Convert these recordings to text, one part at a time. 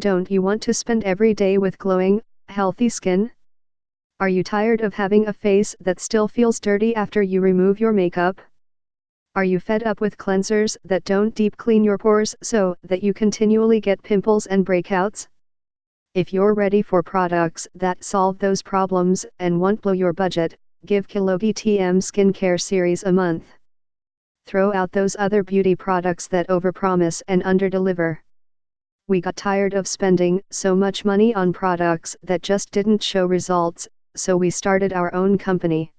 Don't you want to spend every day with glowing, healthy skin? Are you tired of having a face that still feels dirty after you remove your makeup? Are you fed up with cleansers that don't deep clean your pores so that you continually get pimples and breakouts? If you're ready for products that solve those problems and won't blow your budget, give chilogyTM Skincare Series a month. Throw out those other beauty products that overpromise and underdeliver. We got tired of spending so much money on products that just didn't show results, so we started our own company.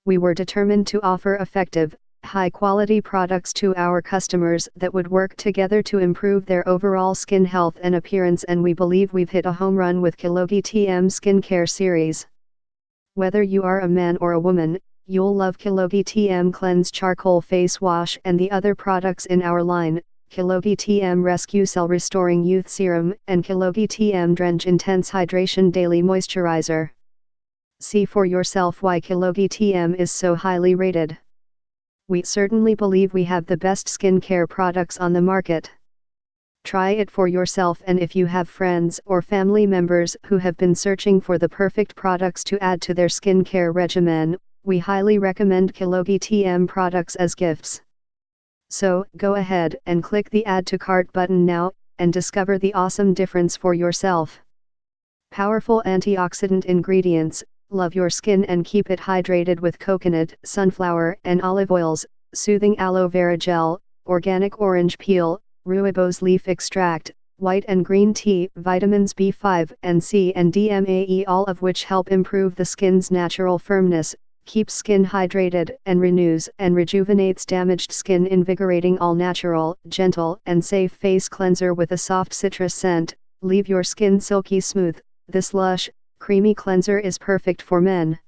We were determined to offer effective, high-quality products to our customers that would work together to improve their overall skin health and appearance, and we believe we've hit a home run with chilogyTM Skincare Series. Whether you are a man or a woman, you'll love chilogyTM Cleanse Charcoal Face Wash and the other products in our line, chilogyTM Rescue Cell Restoring Youth Serum and chilogyTM Drench Intense Hydration Daily Moisturizer. See for yourself why chilogyTM is so highly rated. We certainly believe we have the best skincare products on the market. Try it for yourself, and if you have friends or family members who have been searching for the perfect products to add to their skincare regimen, we highly recommend chilogyTM products as gifts. So, go ahead and click the Add to Cart button now, and discover the awesome difference for yourself. Powerful antioxidant ingredients. Love your skin and keep it hydrated with coconut, sunflower, and olive oils, soothing aloe vera gel, organic orange peel, rooibos leaf extract, white and green tea, vitamins B5 and C and DMAE, all of which help improve the skin's natural firmness, keeps skin hydrated, and renews and rejuvenates damaged skin. Invigorating all natural, gentle, and safe face cleanser with a soft citrus scent. Leave your skin silky smooth. This lush, creamy cleanser is perfect for men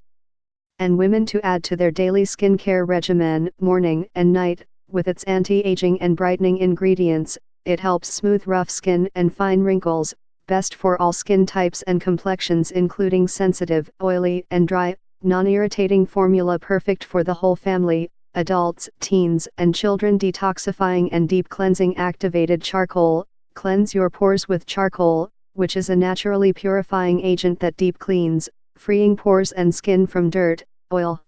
and women to add to their daily skincare regimen, morning and night. With its anti-aging and brightening ingredients, it helps smooth rough skin and fine wrinkles, best for all skin types and complexions including sensitive, oily, and dry. Non-irritating formula perfect for the whole family, adults, teens, and children. Detoxifying and deep cleansing activated charcoal. Cleanse your pores with charcoal, which is a naturally purifying agent that deep cleans, freeing pores and skin from dirt, oil,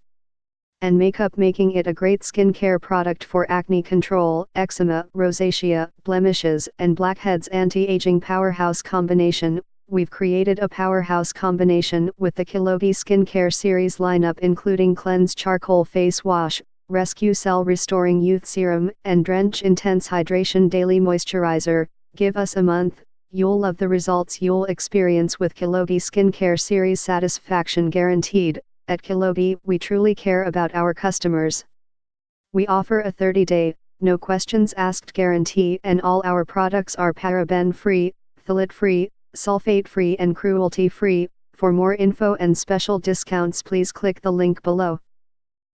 and makeup, making it a great skincare product for acne control, eczema, rosacea, blemishes, and blackheads. Anti-aging powerhouse combination. We've created a powerhouse combination with the Chilogy Skincare Series lineup, including Cleanse Charcoal Face Wash, Rescue Cell Restoring Youth Serum, and Drench Intense Hydration Daily Moisturizer. Give us a month, you'll love the results you'll experience with Chilogy Skincare Series. Satisfaction guaranteed. At Chilogy, we truly care about our customers. We offer a 30-day, no questions asked guarantee, and all our products are paraben-free, phthalate-free, sulfate-free, and cruelty-free. For more info and special discounts, please click the link below.